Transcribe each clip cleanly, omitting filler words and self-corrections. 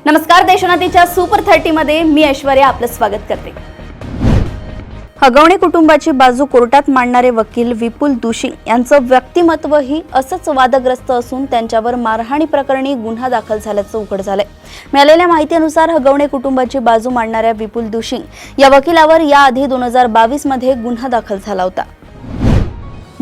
नमस्कार, देशोन्नतीच्या सुपर 30 मध्ये मी ऐश्वर्या आपलं स्वागत करते। हगवणे कुटुंबाची बाजू कोर्टात मांडणारे वकील विपुल दुशी यांचं व्यक्तिमत्वही असंच वादग्रस्त असून त्यांच्यावर मारहाणी प्रकरणी गुन्हा दाखल झाल्याचं उघड झालंय। मिळालेल्या माहितीनुसार हगवणे कुटुंबाची बाजू मांडणाऱ्या विपुल दुशी या वकिलावर याआधी 2022 मध्ये गुन्हा दाखल झाला होता।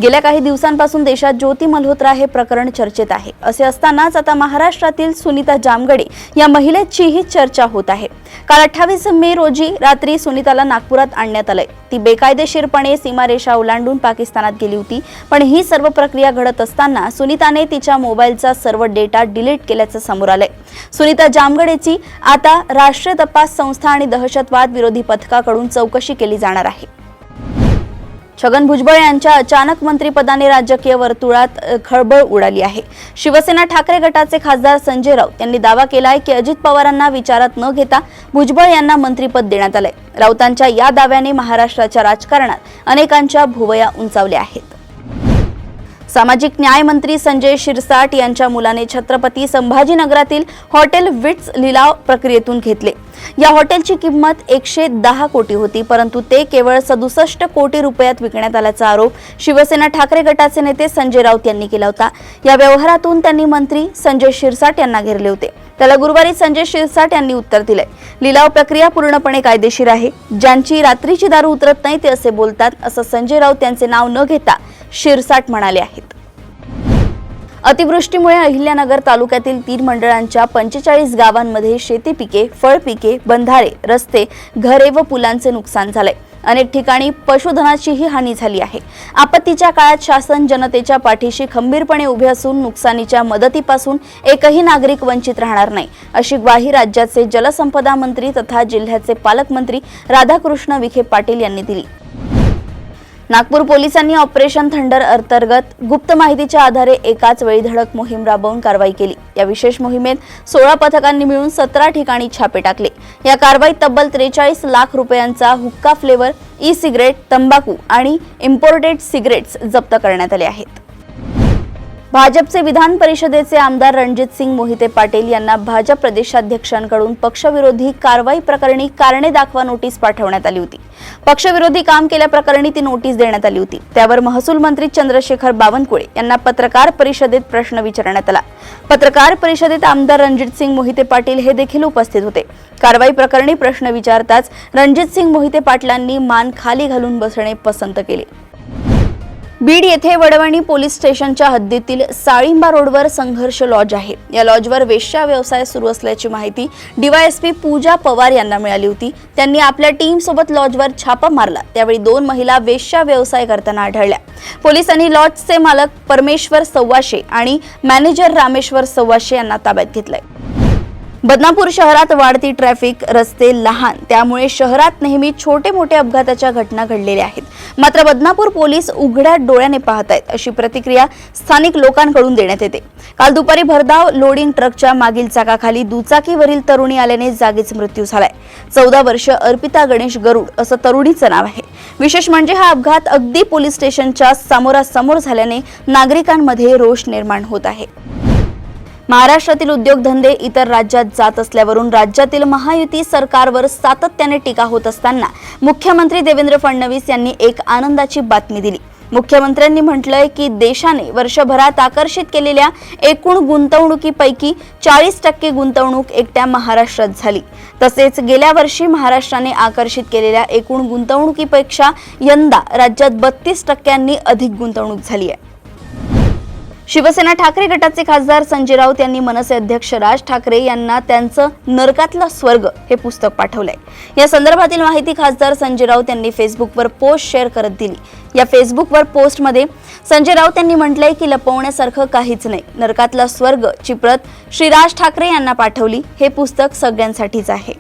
गेल्या काही दिवसांपासून देशात ज्योती मल्होत्रा हे प्रकरण चर्चेत आहे। असे असतानाच आता महाराष्ट्रातील सुनीता जामगडे या महिलेचीही चर्चा होत आहे। काल 28 मे रोजी रात्री सुनीताला नागपुरात आणण्यात आले। ती बेकायदेशीरपणे सीमारेषा ओलांडून पाकिस्तानात गेली होती, पण ही सर्व प्रक्रिया घडत असताना सुनीताने तिच्या मोबाईलचा सर्व डेटा डिलीट केल्याचं समोर आलंय। सुनीता जामगडेची आता राष्ट्रीय तपास संस्था आणि दहशतवाद विरोधी पथकाकडून चौकशी केली जाणार आहे। छगन भुजबळ यांच्या अचानक मंत्रिपदाने राजकीय वर्तुळात खळबळ उडाली आहे। शिवसेना ठाकरे गटाचे खासदार संजय राऊत यांनी दावा केलाय की अजित पवारांना विचारात न घेता भुजबळ यांना मंत्रिपद देण्यात आले। राऊतांच्या या दाव्याने महाराष्ट्राच्या राजकारणात अनेकांच्या भुवया उंचावल्या आहेत। सामाजिक न्याय मंत्री संजय शिरसाट यांच्या मुलाने छत्रपती संभाजीनगरातील हॉटेल विट्स लिलाव प्रक्रियेतून घेतले। या हॉटेलची किंमत 110 कोटी होती, परंतु ते केवळ 67 कोटी रुपयात विकण्यात आल्याचा आरोप शिवसेना ठाकरे गटाचे नेते संजय राऊत यांनी केला होता। या व्यवहारातून त्यांनी मंत्री संजय शिरसाट यांना घेरले होते। त्याला गुरुवारी संजय शिरसाट यांनी उत्तर दिले, लिलाव प्रक्रिया पूर्णपणे कायदेशीर आहे। ज्यांची रात्रीची दारू उतरत नाही ते असे बोलतात, असं संजय राऊत यांचे नाव न घेता शिरसाट म्हणाले आहेत। अतिवृष्टीमुळे अहिल्यानगर तालुक्यातील 3 मंडळांच्या 45 गावांमध्ये शेती पिके, फळपिके, बंधारे, रस्ते, घरे व पुलांचे नुकसान झाले। अनेक ठिकाणी पशुधनाचीही हानी झाली आहे। आपत्तीच्या काळात शासन जनतेच्या पाठीशी खंबीरपणे उभे असून नुकसानीच्या मदतीपासून एकही नागरिक वंचित राहणार नाही, अशी ग्वाही राज्याचे जलसंपदा मंत्री तथा जिल्ह्याचे पालकमंत्री राधाकृष्ण विखे पाटील यांनी दिली। नागपूर पोलिसांनी ऑपरेशन थंडर अंतर्गत गुप्त माहितीच्या आधारे एकाच वेळी धडक मोहीम राबवून कारवाई केली। या विशेष मोहिमेत 16 पथकांनी मिळून 17 ठिकाणी छापे टाकले। या कारवाईत तब्बल 43 लाख रुपयांचा हुक्का फ्लेवर, ई सिगरेट, तंबाखू आणि इम्पोर्टेड सिगरेट्स जप्त करण्यात आले आहेत। भाजपचे विधान परिषदेचे आमदार रणजितसिंग मोहिते पाटील यांना भाजप प्रदेशाध्यक्षांकडून पक्षविरोधी कारवाई प्रकरणी कारणे दाखवा नोटीस पाठवण्यात आली होती। पक्षविरोधी काम केल्याप्रकरणी ती नोटीस देण्यात आली होती। त्यावर महसूल मंत्री चंद्रशेखर बावनकुळे यांना पत्रकार परिषदेत प्रश्न विचारण्यात आला। पत्रकार परिषदेत आमदार रणजितसिंग मोहिते पाटील हे देखील उपस्थित होते। कारवाई प्रकरणी प्रश्न विचारताच रणजितसिंग मोहिते पाटलांनी मान खाली घालून बसणे पसंत केले। बीड येथे वडवणी पोलीस स्टेशनच्या हद्दीतील साळिंबा रोडवर संघर्ष लॉज आहे। या लॉजवर वेश्या व्यवसाय सुरू असल्याची माहिती डीवायएसपी पूजा पवार यांना मिळाली होती। त्यांनी आपल्या टीम सोबत लॉजवर छापा मारला, त्यावेळी 2 महिला वेश्या व्यवसाय करताना आढळल्या। पोलिसांनी लॉजचे मालक परमेश्वर सव्वाशे आणि मॅनेजर रामेश्वर सव्वाशे यांना ताब्यात घेतलंय। बदनापूर शहरात वाढती ट्रॅफिक, रस्ते लहान, त्यामुळे शहरात नेहमी छोटे मोठे अपघाताच्या घटना घडलेल्या आहेत। मात्र बदनापूर पोलीस उघड्या डोळ्याने पाहत आहेत, अशी प्रतिक्रिया स्थानिक लोकांकडून देण्यात येते। काल दुपारी भरधाव लोडिंग ट्रकच्या मागील चाकाखाली दुचाकीवरील तरुणी आल्याने जागीच मृत्यू झालाय। 14 वर्ष अर्पिता गणेश गरुड असं तरुणीचं नाव आहे। विशेष म्हणजे हा अपघात अगदी पोलीस स्टेशनच्या समोरासमोर झाल्याने नागरिकांमध्ये रोष निर्माण होत आहे। महाराष्ट्रातील उद्योगधंदे इतर राज्यात जात असल्यावरून राज्यातील महायुती सरकारवर सातत्याने टीका होत असताना मुख्यमंत्री देवेंद्र फडणवीस यांनी एक आनंदाची बातमी दिली। मुख्यमंत्र्यांनी म्हटलंय की देशाने वर्षभरात आकर्षित केलेल्या एकूण गुंतवणुकीपैकी 40% गुंतवणूक एकट्या महाराष्ट्रात झाली। तसेच गेल्या वर्षी महाराष्ट्राने आकर्षित केलेल्या एकूण गुंतवणुकीपेक्षा यंदा राज्यात 32% अधिक गुंतवणूक झाली आहे। शिवसेना ठाकरे गटाचे खासदार संजय राऊत यांनी मनसे अध्यक्ष राज ठाकरे यांना त्यांचं नरकातला स्वर्ग हे पुस्तक पाठवलंय। या संदर्भातील माहिती खासदार संजय राऊत यांनी फेसबुकवर पोस्ट शेअर करत दिली। या फेसबुकवर पोस्टमध्ये संजय राऊत यांनी म्हटलंय की लपवण्यासारखं काहीच नाही। नरकातला स्वर्ग ची प्रत श्री राज ठाकरे यांना पाठवली। हे पुस्तक सगळ्यांसाठीच आहे।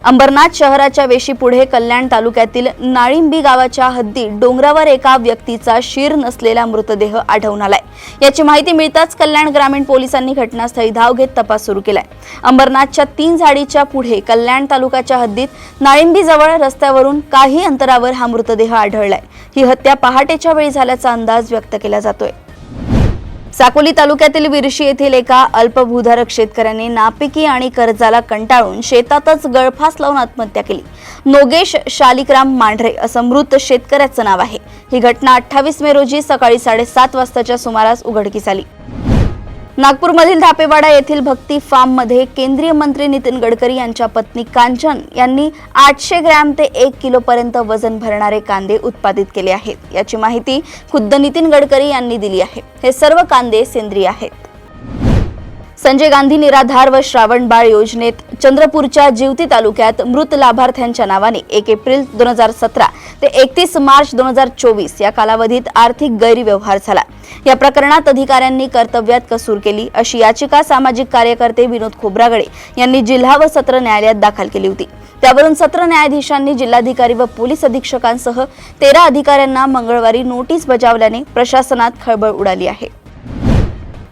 अंबरनाथ शहराच्या वेशीपुढे कल्याण तालुक्यातील नाळिंबी गावाच्या हद्दीत डोंगरावर एका व्यक्तीचा शीर नसलेला मृतदेह आढळून आलाय। याची माहिती मिळताच कल्याण ग्रामीण पोलिसांनी घटनास्थळी धाव घेत तपास सुरू केलाय। अंबरनाथच्या 3 झाडीच्या पुढे कल्याण तालुक्याच्या हद्दीत नाळिंबी जवळ रस्त्यावरून काही अंतरावर हा मृतदेह आढळलाय। ही हत्या पहाटेच्या वेळी झाल्याचा अंदाज व्यक्त केला जातोय। साकोली तालुक्यातील विरशी येथील एका अल्पभूधारक शेतकऱ्याने नापिकी आणि कर्जाला कंटाळून शेतातच गळफास लावून आत्महत्या केली. नोगेश शालिकराम मांढरे असं मृत शेतकऱ्याचं नाव आहे. ही घटना 28 मे रोजी सकाळी 7:30 वाजताच्या सुमारास उघडकीस आली. नागपूरमधील धापेवाडा येथील भक्ती फार्म मध्ये केंद्रीय मंत्री नितीन गडकरी यांच्या पत्नी कांचन यांनी 800 ग्रॅम ते 1 किलो पर्यंत वजन भरणारे कांदे उत्पादित केले आहेत. याची माहिती खुद्द नितीन गडकरी यांनी दिली आहे. हे सर्व कांदे सेंद्रिय आहेत. संजय गांधी निराधार व श्रावण बाळ योजनेत चंद्रपूरच्या जिवती तालुक्यात मृत लाभार्थ्यांच्या नावाने 1 एप्रिल 2017 ते 31 मार्च 2024 या कालावधीत आर्थिक गैरव्यवहार झाला. या प्रकरणात अधिकाऱ्यांनी कर्तव्यात कसूर केली अशी याचिका सामाजिक कार्यकर्ते विनोद खोब्रागडे यांनी जिल्हा व सत्र न्यायालयात दाखल केली होती. त्यावरून सत्र न्यायाधीशांनी जिल्हाधिकारी व पोलीस अधीक्षकांसह 13 अधिकाऱ्यांना मंगळवारी नोटीस बजावल्याने प्रशासनात खळबळ उडाली आहे.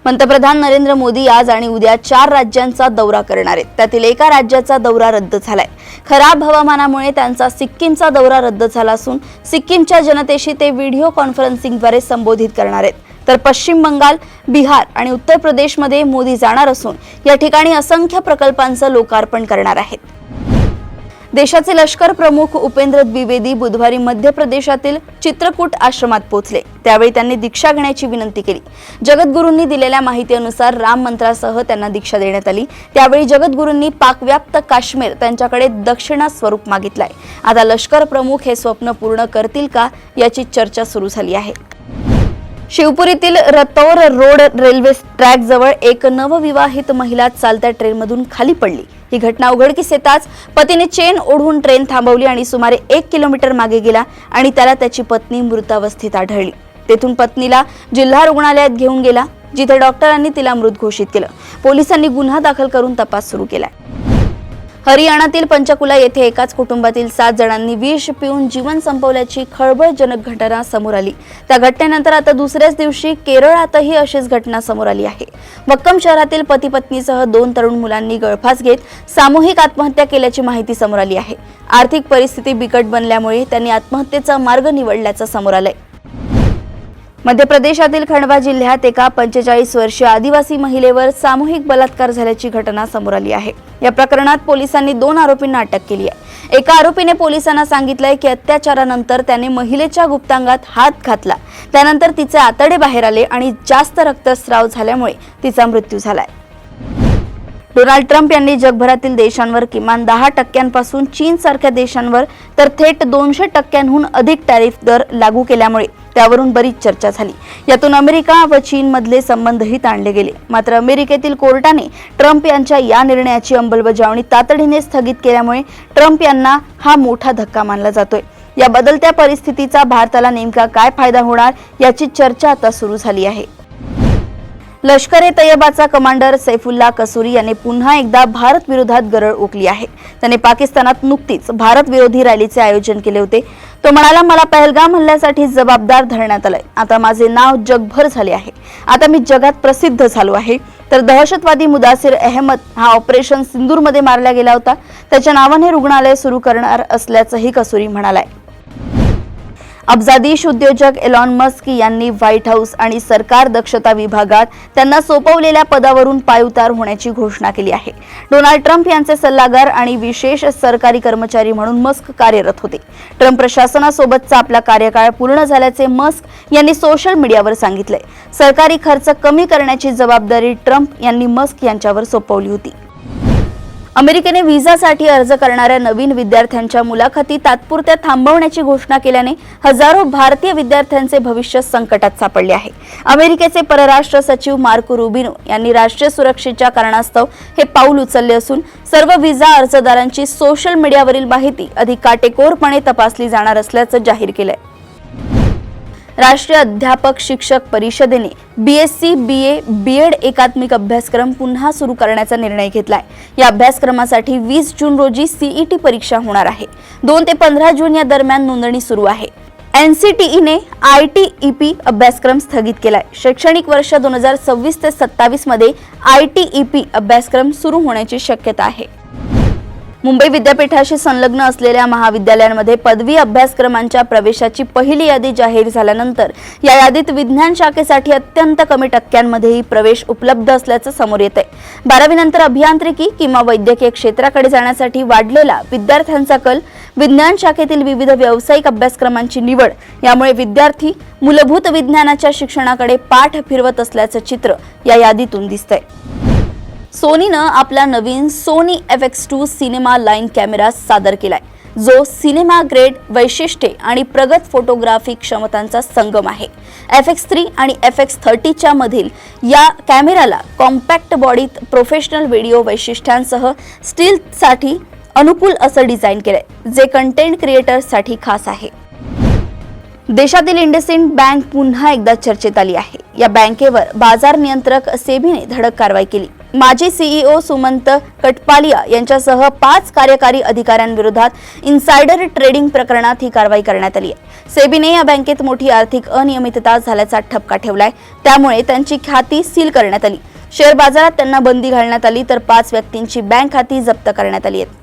पंतप्रधान नरेंद्र मोदी आज आणि उद्या 4 राज्यांचा दौरा करणार आहेत. त्यातील एका राज्याचा दौरा रद्द झालाय. खराब हवामानामुळे त्यांचा सिक्कीमचा दौरा रद्द झाला असून सिक्कीमच्या जनतेशी ते व्हिडिओ कॉन्फरन्सिंगद्वारे संबोधित करणार आहेत. तर पश्चिम बंगाल, बिहार आणि उत्तर प्रदेशमध्ये मोदी जाणार असून या ठिकाणी असंख्य प्रकल्पांचं लोकार्पण करणार आहेत. देशाचे लष्कर प्रमुख उपेंद्र द्विवेदी बुधवारी मध्य प्रदेशातील चित्रकूट आश्रमात पोहोचले. त्यावेळी त्यांनी दीक्षा घेण्याची विनंती केली. जगद्गुरूंनी दिलेल्या माहितीनुसार राम मंत्रासह त्यांना दीक्षा देण्यात आली. त्यावेळी जगद्गुरूंनी पाकव्याप्त काश्मीर त्यांच्याकडे दक्षिणा स्वरूप मागितलाय. आता लष्कर प्रमुख हे स्वप्न पूर्ण करतील का याची चर्चा सुरू झाली आहे. शिवपुरीतील रतौर रोड रेल्वे ट्रॅक जवळ एक नवविवाहित महिला चालत्या ट्रेनमधून खाली पडली. ही घटना उघडकीस येताच पतीने चेन ओढून ट्रेन थांबवली आणि सुमारे 1 किलोमीटर मागे गेला आणि त्याला त्याची पत्नी मृतावस्थेत आढळली. तेथून पत्नीला जिल्हा रुग्णालयात घेऊन गेला, जिथे डॉक्टरांनी तिला मृत घोषित केलं. पोलिसांनी गुन्हा दाखल करून तपास सुरू केलाय. हरियाणातील पंचकुला येथे एकाच कुटुंबातील 7 जणांनी विष पिऊन जीवन संपवल्याची खळबळजनक घटना समोर आली. त्या घटनेनंतर आता दुसऱ्याच दिवशी केरळातही अशीच घटना समोर आली आहे. मक्कम शहरातील पती पत्नीसह 2 तरुण मुलांनी गळफास घेत सामूहिक आत्महत्या केल्याची माहिती समोर आली आहे. आर्थिक परिस्थिती बिकट बनल्यामुळे त्यांनी आत्महत्येचा मार्ग निवडल्याचं समोर आलंय. मध्य प्रदेशातील खंडवा जिल्ह्यात एका 45 वर्षीय आदिवासी महिलेवर सामूहिक बलात्कार झाल्याची घटना समोर आली आहे. या प्रकरणात पोलिसांनी 2 आरोपींना अटक केली आहे. एका आरोपीने पोलिसांना सांगितलंय की अत्याचारानंतर त्याने महिलेच्या गुप्तांगात हात घातला. त्यानंतर तिचे आतडे बाहेर आले आणि जास्त रक्तस्राव झाल्यामुळे तिचा मृत्यू झालाय. डोनाल्ड ट्रम्प यांनी जगभरातील देशांवर किमान 10% चीनसारख्या देशांवर तर थेट 200% अधिक टॅरिफ दर लागू केल्यामुळे त्यावरून बरीच चर्चा झाली. यातून अमेरिका व चीनमधले संबंधही ताणले गेले. मात्र अमेरिकेतील कोर्टाने ट्रम्प यांच्या या निर्णयाची अंमलबजावणी तातडीने स्थगित केल्यामुळे ट्रम्प यांना हा मोठा धक्का मानला जातोय. या बदलत्या परिस्थितीचा भारताला नेमका काय फायदा होणार याची चर्चा आता सुरू झाली आहे. लष्कर ए तैयबाचा कमांडर सैफुल्ला कसुरी याने पुन्हा एकदा भारत विरोधात गरळ ओकली आहे. त्याने पाकिस्तानात नुकतीच भारत विरोधी रॅलीचे आयोजन केले होते. तो म्हणाला, मला पहलगाम हल्ल्यासाठी जबाबदार धरण्यात आलंय. आता माझे नाव जगभर झाले आहे. आता मी जगात प्रसिद्ध झालो आहे. तर दहशतवादी मुदासिर अहमद हा ऑपरेशन सिंदूरमध्ये मारला गेला होता. त्याच्या नावाने रुग्णालय सुरू करणार असल्याचंही कसुरी म्हणालाय. अब्जाधीश उद्योजक एलॉन मस्क यांनी व्हाईट हाऊस आणि सरकार दक्षता विभागात त्यांना सोपवलेल्या पदावरून पायउतार होण्याची घोषणा केली आहे. डोनाल्ड ट्रम्प यांचे सल्लागार आणि विशेष सरकारी कर्मचारी म्हणून मस्क कार्यरत होते. ट्रम्प प्रशासनासोबतचा आपला कार्यकाळ पूर्ण झाल्याचे मस्क यांनी सोशल मीडियावर सांगितले. सरकारी खर्च कमी करण्याची जबाबदारी ट्रम्प यांनी मस्क यांच्यावर सोपवली होती. अमेरिकेने व्हिसासाठी अर्ज करणाऱ्या नवीन विद्यार्थ्यांच्या मुलाखती तात्पुरत्या थांबवण्याची घोषणा केल्याने हजारो भारतीय विद्यार्थ्यांचे भविष्य संकटात सापडले आहे. अमेरिकेचे परराष्ट्र सचिव मार्को रुबिनो यांनी राष्ट्रीय सुरक्षेच्या कारणास्तव हे पाऊल उचलले असून सर्व व्हिसा अर्जदारांची सोशल मीडियावरील माहिती अधिक काटेकोरपणे तपासली जाणार असल्याचं जाहीर केलंय. राष्ट्रीय अध्यापक शिक्षक परिषदेने BSc, BA, BEd एकात्मिक अभ्यासक्रम पुन्हा सुरू करण्याचा निर्णय घेतलाय. या अभ्यासक्रमासाठी 20 जून रोजी CET परीक्षा होणार आहे. 2 ते 15 जून या दरम्यान नोंदणी सुरू आहे. NCTE ने ITEP अभ्यासक्रम स्थगित केलाय. शैक्षणिक वर्ष 2026 ते 27 मध्ये ITEP अभ्यासक्रम सुरू होण्याची शक्यता आहे. मुंबई विद्यापीठाशी संलग्न असलेल्या महाविद्यालयांमध्ये पदवी अभ्यासक्रमांच्या प्रवेशाची पहिली यादी जाहीर झाल्यानंतर या यादीत विज्ञान शाखेसाठी अत्यंत कमी टक्क्यांमध्येही प्रवेश उपलब्ध असल्याचं समोर येतंय। 12वी नंतर अभियांत्रिकी किंवा वैद्यकीय क्षेत्राकडे जाण्यासाठी वाढलेला विद्यार्थ्यांचा कल, विज्ञान शाखेतील विविध व्यावसायिक अभ्यासक्रमांची निवड यामुळे विद्यार्थी मूलभूत विज्ञानाच्या शिक्षणाकडे पाठ फिरवत असल्याचं चित्र या यादीतून दिसतंय। सोनीनं आपला नवीन Sony FX2 cinema line camera सादर केलाय, जो सिनेमा ग्रेड वैशिष्ट्ये आणि प्रगत फोटोग्राफी क्षमतांचा संगम आहे। FX3 आणि FX30 च्या मधील या कॅमेराला कॉम्पॅक्ट बॉडीत प्रोफेशनल व्हिडिओ वैशिष्ट्यांसह स्टील्थसाठी अनुकूल असं डिझाइन केलंय, जे कंटेंट क्रिएटर्ससाठी खास आहे। देशातील इंडसइंड बँक पुन्हा एकदा चर्चेत आली आहे। या बँकेवर बाजार नियंत्रक सेबीने धडक कारवाई केली। माजी CEO सुमंत कटपालिया यांच्यासह 5 कार्यकारी अधिकाऱ्यांविरोधात इन्साइडर ट्रेडिंग प्रकरणात ही कारवाई करण्यात आली आहे। सेबीने या बँकेत मोठी आर्थिक अनियमितता झाल्याचा ठपका ठेवलाय, त्यामुळे त्यांची खाती सील करण्यात आली। शेअर बाजारात त्यांना बंदी घालण्यात आली, तर 5 व्यक्तींची बँक खाती जप्त करण्यात आली आहेत।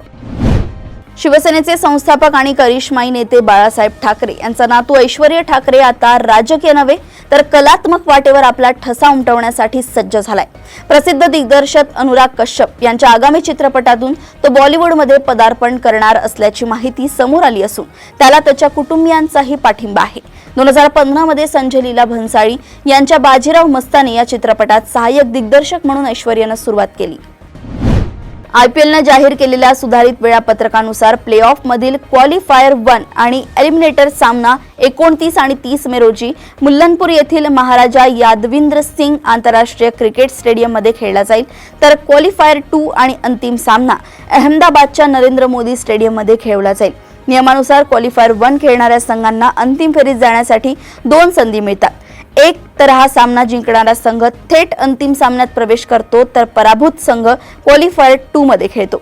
शिवसेनेचे संस्थापक आणि करिश्माई नेते बाळासाहेब ठाकरे यांचा नातू ऐश्वर्य ठाकरे आता राजकीय नव्हे तर कलात्मक वाटेवर आपला ठसा उमटवण्यासाठी सज्ज झालाय। प्रसिद्ध दिग्दर्शक अनुराग कश्यप यांच्या आगामी चित्रपटातून तो बॉलिवूडमध्ये पदार्पण करणार असल्याची माहिती समोर आली असून त्याला त्याच्या कुटुंबियांचाही पाठिंबा आहे। 2015 मध्ये संजय लीला भन्साळी यांच्या बाजीराव मस्तानी या चित्रपटात सहाय्यक दिग्दर्शक म्हणून ऐश्वर्यानं सुरुवात केली। IPLने जाहीर केलेल्या सुधारित वेळापत्रकानुसार प्लेऑफ मधील क्वालिफायर 1 आणि एलिमिनेटर सामना 29 आणि 30 मे रोजी मुल्लनपूर येथील महाराजा यादविंद्र सिंग आंतरराष्ट्रीय क्रिकेट स्टेडियम मध्ये खेळला जाईल, तर क्वालिफायर 2 आणि अंतिम सामना अहमदाबादच्या नरेंद्र मोदी स्टेडियम मध्ये खेळवला जाईल। नियमानुसार क्वालिफायर 1 खेळणाऱ्या संघांना अंतिम फेरीत जाण्यासाठी 2 संधी मिळतात। एक तर हा सामना जिंकणारा संघ थेट अंतिम सामन्यात प्रवेश करतो, तर पराभूत संघ क्वालिफायर 2 मध्ये खेळतो।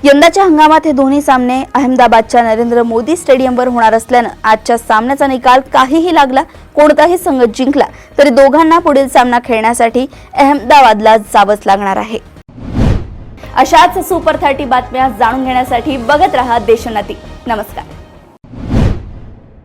यंदाच्या हंगामात हे दोन्ही सामने अहमदाबादच्या नरेंद्र मोदी स्टेडियमवर होणार असल्यानं आजच्या सामन्याचा निकाल काहीही लागला, कोणताही संघ जिंकला तरी दोघांना पुढील सामना खेळण्यासाठी अहमदाबादला जावंच लागणार आहे। अशाच सुपर 30 बातम्या जाणून घेण्यासाठी बघत रहा देशोन्नती। नमस्कार।